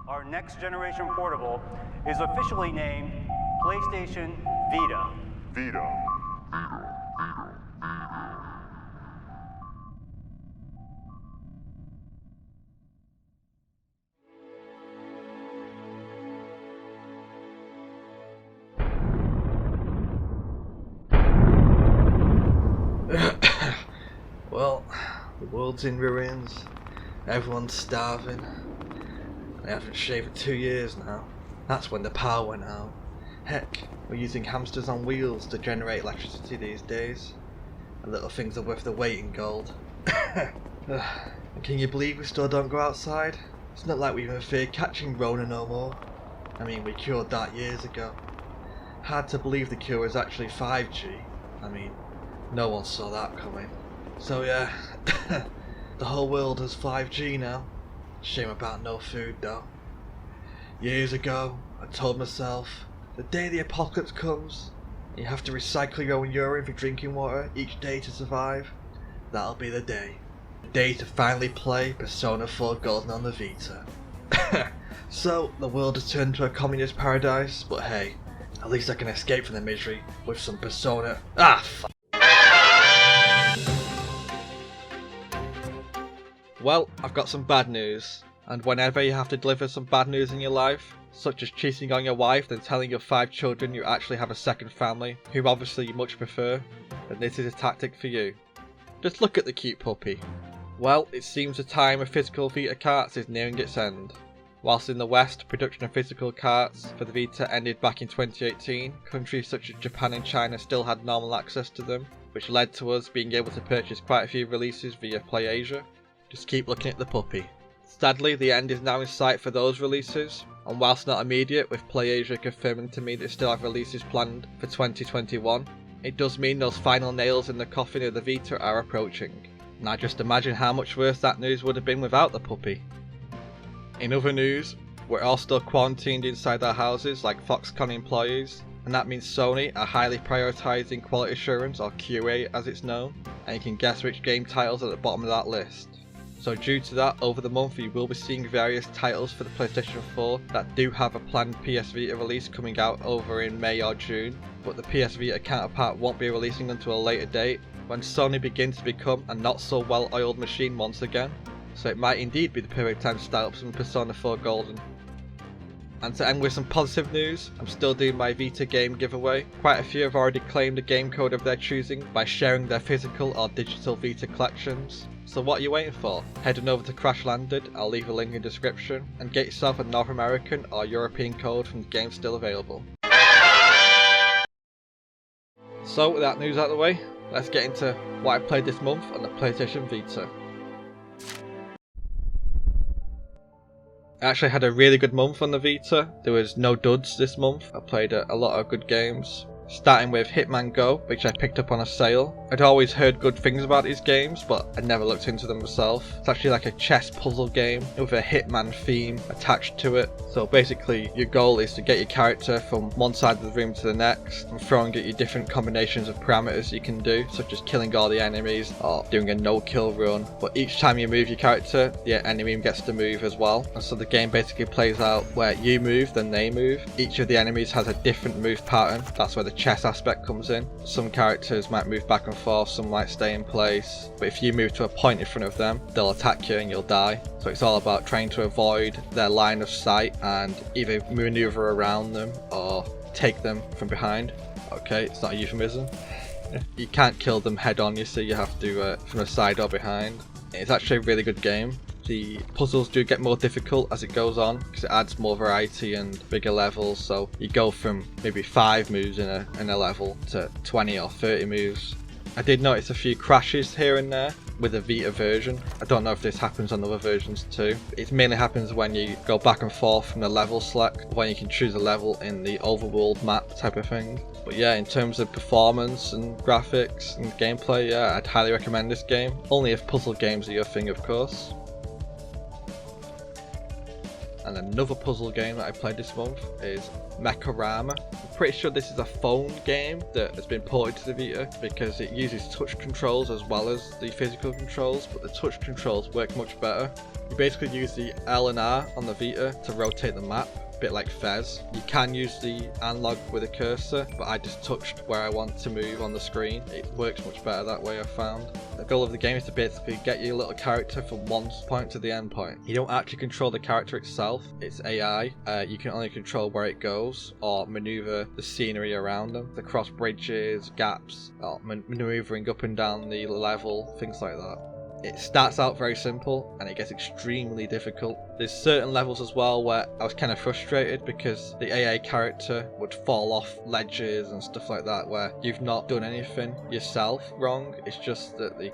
Our next generation portable is officially named PlayStation Vita. Well, the world's in ruins, everyone's starving. I haven't shaved for 2 years now. That's when the power went out. Heck, we're using hamsters on wheels to generate electricity these days. And little things are worth the weight in gold. And can you believe we still don't go outside? It's not like we even fear catching Rona no more. I mean, we cured that years ago. Hard to believe the cure is actually 5G. I mean, no one saw that coming. So yeah, the whole world has 5G now. Shame about no food though. Years ago, I told myself, the day the apocalypse comes, you have to recycle your own urine for drinking water each day to survive. That'll be the day. The day to finally play Persona 4 Golden on the Vita. So, the world has turned to a communist paradise, but hey, at least I can escape from the misery with some Persona. Fuck. Well, I've got some bad news, and whenever you have to deliver some bad news in your life, such as cheating on your wife and telling your 5 children you actually have a second family, who obviously you much prefer, then this is a tactic for you. Just look at the cute puppy. Well, it seems the time of physical Vita carts is nearing its end. Whilst in the West, production of physical carts for the Vita ended back in 2018, countries such as Japan and China still had normal access to them, which led to us being able to purchase quite a few releases via PlayAsia. Just keep looking at the puppy. Sadly, the end is now in sight for those releases, and whilst not immediate, with PlayAsia confirming to me they still have releases planned for 2021, it does mean those final nails in the coffin of the Vita are approaching. Now just imagine how much worse that news would have been without the puppy. In other news, we're all still quarantined inside our houses like Foxconn employees, and that means Sony are highly prioritising quality assurance, or QA as it's known, and you can guess which game titles are at the bottom of that list. So due to that, over the month you will be seeing various titles for the PlayStation 4 that do have a planned PS Vita release coming out over in May or June, but the PS Vita counterpart won't be releasing until a later date, when Sony begins to become a not so well oiled machine once again. So it might indeed be the perfect time to start up some Persona 4 Golden. And to end with some positive news, I'm still doing my Vita game giveaway. Quite a few have already claimed a game code of their choosing by sharing their physical or digital Vita collections. So what are you waiting for? Head on over to Crash Landed, I'll leave a link in the description, and get yourself a North American or European code from the game still available. So with that news out of the way, let's get into what I played this month on the PlayStation Vita. I actually had a really good month on the Vita. There was no duds this month. I played a lot of good games. Starting with Hitman Go, which I picked up on a sale. I'd always heard good things about these games, but I'd never looked into them myself. It's actually like a chess puzzle game with a Hitman theme attached to it. So basically your goal is to get your character from one side of the room to the next and throwing at you different combinations of parameters you can do, such as killing all the enemies or doing a no-kill run. But each time you move your character, the enemy gets to move as well. And so the game basically plays out where you move, then they move. Each of the enemies has a different move pattern. That's where the chess aspect comes in. Some characters might move back and forth, some might stay in place, but if you move to a point in front of them, they'll attack you and you'll die. So it's all about trying to avoid their line of sight and either maneuver around them or take them from behind. Okay, it's not a euphemism. You can't kill them head on, you see, you have to from the side or behind. It's actually a really good game. The puzzles do get more difficult as it goes on because it adds more variety and bigger levels, so you go from maybe 5 moves in a level to 20 or 30 moves. I did notice a few crashes here and there with the Vita version. I don't know if this happens on other versions too. It mainly happens when you go back and forth from the level select, when you can choose a level in the overworld map type of thing. But yeah, in terms of performance and graphics and gameplay, yeah, I'd highly recommend this game. Only if puzzle games are your thing, of course. And another puzzle game that I played this month is Mecha-Rama. I'm pretty sure this is a phone game that has been ported to the Vita because it uses touch controls as well as the physical controls, but the touch controls work much better. You basically use the L and R on the Vita to rotate the map, a bit like Fez. You can use the analog with a cursor, but I just touched where I want to move on the screen. It works much better that way, I found. The goal of the game is to basically get your little character from one point to the end point. You don't actually control the character itself, it's AI. You can only control where it goes or maneuver the scenery around them, the cross bridges, gaps, or maneuvering up and down the level, things like that. It starts out very simple and it gets extremely difficult. There's certain levels as well where I was kind of frustrated because the AA character would fall off ledges and stuff like that, where you've not done anything yourself wrong. It's just that the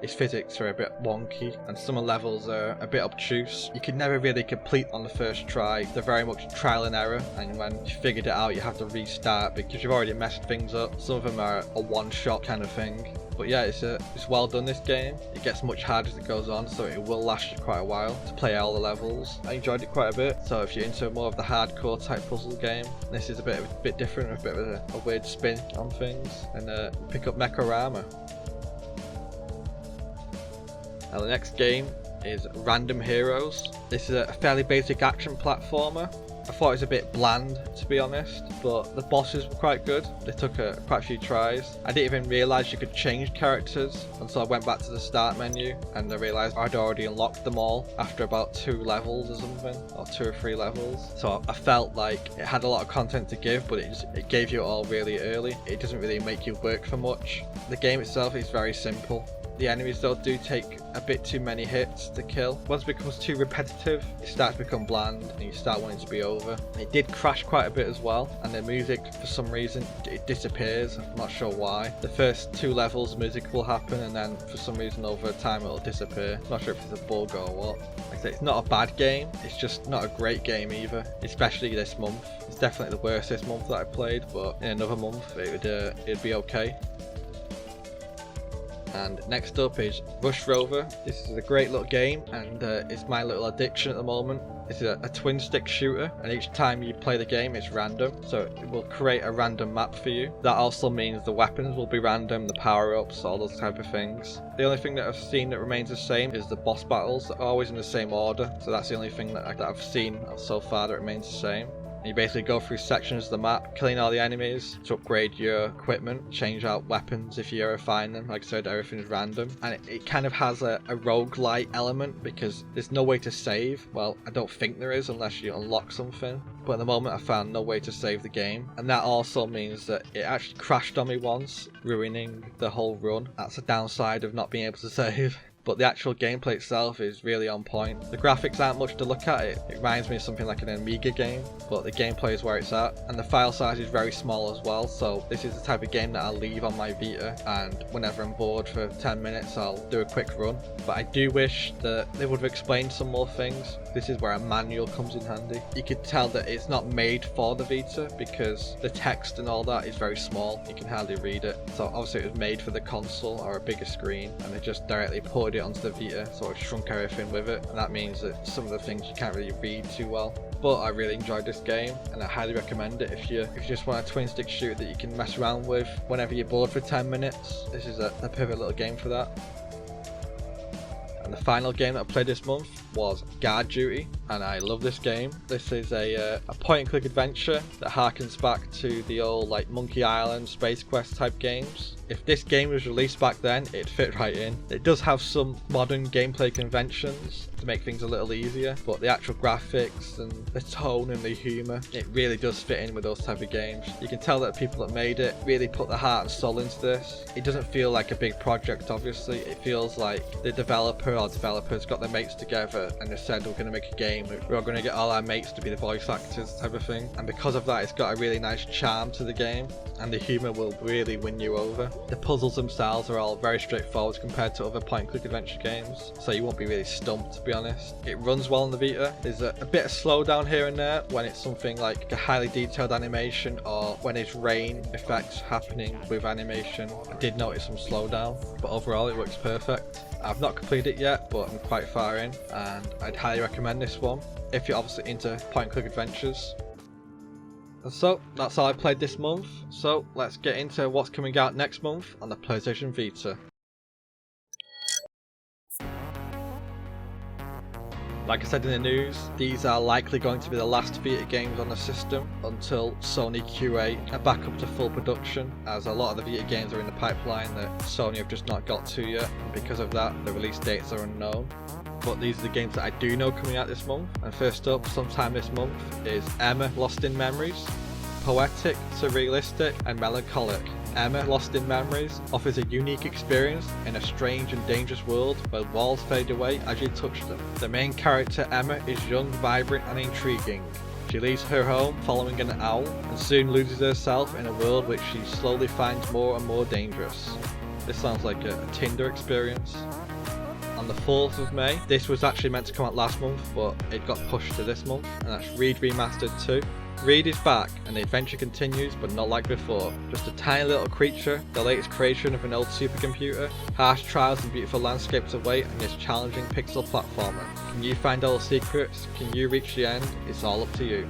its physics are a bit wonky and some of the levels are a bit obtuse. You can never really complete on the first try. They're very much trial and error, and when you figured it out you have to restart because you've already messed things up. Some of them are a one-shot kind of thing. But yeah, it's well done, this game. It gets much harder as it goes on, so it will last you quite a while to play all the levels. I enjoyed it quite a bit, so if you're into more of the hardcore type puzzle game, this is a bit different, a bit of a weird spin on things, and pick up Mekorama. Now the next game is Random Heroes. This is a fairly basic action platformer. I thought it was a bit bland, to be honest, but the bosses were quite good. They took quite a few tries. I didn't even realise you could change characters until I went back to the start menu and I realised I'd already unlocked them all after about 2 levels or something, or 2 or 3 levels. So I felt like it had a lot of content to give, but it gave you it all really early. It doesn't really make you work for much. The game itself is very simple. The enemies though do take a bit too many hits to kill. Once it becomes too repetitive, it starts to become bland and you start wanting to be over. It did crash quite a bit as well, and the music, for some reason, it disappears. I'm not sure why. The first 2 levels, music will happen, and then for some reason over time it'll disappear. I'm not sure if it's a bug or what. Like I say, it's not a bad game, it's just not a great game either, especially this month. It's definitely the worst this month that I played, but in another month it'd be okay. And next up is Rush Rover. This is a great little game, and it's my little addiction at the moment. This is a twin stick shooter, and each time you play the game it's random, so it will create a random map for you. That also means the weapons will be random, the power-ups, all those type of things. The only thing that I've seen that remains the same is the boss battles that are always in the same order, so that's the only thing that I've seen so far that remains the same. You basically go through sections of the map, killing all the enemies to upgrade your equipment, change out weapons if you ever find them. Like I said, everything's random. And it kind of has a roguelike element because there's no way to save. Well, I don't think there is unless you unlock something. But at the moment I found no way to save the game. And that also means that it actually crashed on me once, ruining the whole run. That's a downside of not being able to save. But the actual gameplay itself is really on point. The graphics aren't much to look at. It reminds me of something like an Amiga game, but the gameplay is where it's at, and the file size is very small as well, so this is the type of game that I'll leave on my Vita, and whenever I'm bored for 10 minutes I'll do a quick run. But I do wish that they would have explained some more things. This is where a manual comes in handy. You could tell that it's not made for the Vita because the text and all that is very small. You can hardly read it. So obviously it was made for the console or a bigger screen, and they just directly poured it onto the Vita, sort of shrunk everything with it, and that means that some of the things you can't really read too well. But I really enjoyed this game, and I highly recommend it if you just want a twin stick shooter that you can mess around with whenever you're bored for 10 minutes. This is a perfect little game for that. And the final game that I played this month was Guard Duty, and I love this game. This is a point and click adventure that harkens back to the old like Monkey Island, Space Quest type games. If this game was released back then, it'd fit right in. It does have some modern gameplay conventions to make things a little easier, but the actual graphics and the tone and the humour, it really does fit in with those type of games. You can tell that the people that made it really put their heart and soul into this. It doesn't feel like a big project, obviously. It feels like the developer or developers got their mates together and they said, we're going to make a game, we're going to get all our mates to be the voice actors type of thing. And because of that, it's got a really nice charm to the game, and the humour will really win you over. The puzzles themselves are all very straightforward compared to other point and click adventure games, so you won't be really stumped, to be honest. It runs well on the Vita. There's a bit of slowdown here and there when it's something like a highly detailed animation or when it's rain effects happening with animation. I did notice some slowdown, but overall it works perfect. I've not completed it yet, but I'm quite far in, and I'd highly recommend this one if you're obviously into point and click adventures. And so that's all I played this month, so let's get into what's coming out next month on the PlayStation Vita. Like I said in the news, these are likely going to be the last Vita games on the system until Sony QA are back up to full production, as a lot of the Vita games are in the pipeline that Sony have just not got to yet, and because of that the release dates are unknown. But these are the games that I do know coming out this month, and first up, sometime this month, is Emma Lost in Memories. Poetic, surrealistic and melancholic, Emma Lost in Memories offers a unique experience in a strange and dangerous world where walls fade away as you touch them. The main character, Emma, is young, vibrant and intriguing. She leaves her home following an owl and soon loses herself in a world which she slowly finds more and more dangerous. This sounds like a Tinder experience. On the 4th of May, this was actually meant to come out last month, but it got pushed to this month, and that's Reed Remastered 2. Reed is back, and the adventure continues, but not like before. Just a tiny little creature, the latest creation of an old supercomputer, harsh trials and beautiful landscapes await on this challenging pixel platformer. Can you find all the secrets? Can you reach the end? It's all up to you.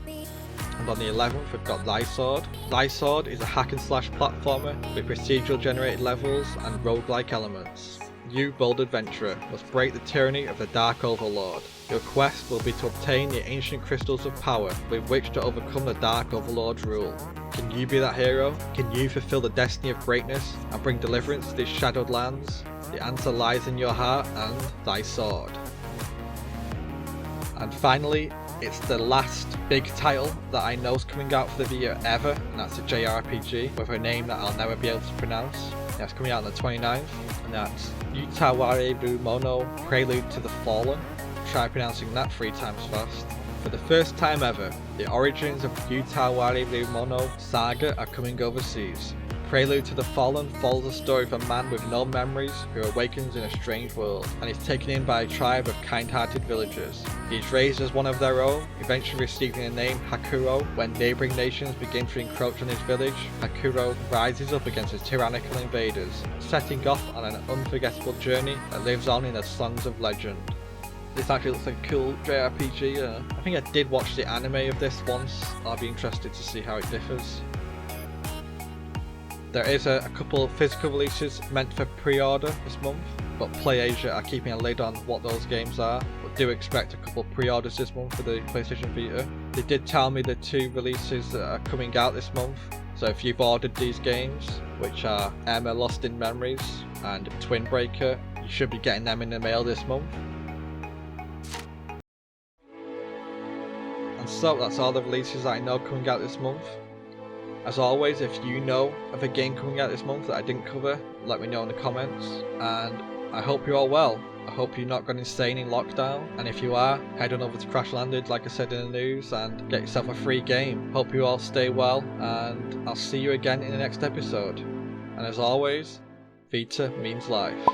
And on the 11th, we've got Thy Sword. Thy Sword is a hack and slash platformer with procedural generated levels and roguelike elements. You, bold adventurer, must break the tyranny of the Dark Overlord. Your quest will be to obtain the ancient crystals of power with which to overcome the Dark Overlord's rule. Can you be that hero? Can you fulfill the destiny of greatness and bring deliverance to these shadowed lands? The answer lies in your heart and Thy Sword. And finally, it's the last big title that I know is coming out for the Vita ever, and that's a JRPG with a name that I'll never be able to pronounce. That's coming out on the 29th, and that's Yutawareru Mono Prelude to the Fallen. Try pronouncing that 3 times fast. For the first time ever, the origins of Yutawareru Mono Saga are coming overseas. Prelude to the Fallen follows the story of a man with no memories who awakens in a strange world and is taken in by a tribe of kind-hearted villagers. He is raised as one of their own, eventually receiving the name Hakuro. When neighbouring nations begin to encroach on his village, Hakuro rises up against his tyrannical invaders, setting off on an unforgettable journey that lives on in the songs of legend. This actually looks like a cool JRPG. I think I did watch the anime of this once. I'll be interested to see how it differs. There is a couple of physical releases meant for pre-order this month, but PlayAsia are keeping a lid on what those games are, but do expect a couple of pre-orders this month for the PlayStation Vita. They did tell me the 2 releases that are coming out this month, so if you've ordered these games, which are Emma Lost in Memories and Twin Breaker, you should be getting them in the mail this month. And so that's all the releases that I know coming out this month. As always, if you know of a game coming out this month that I didn't cover, let me know in the comments. And I hope you're all well. I hope you're not gone insane in lockdown. And if you are, head on over to Crash Landed, like I said in the news, and get yourself a free game. Hope you all stay well, and I'll see you again in the next episode. And as always, Vita means life.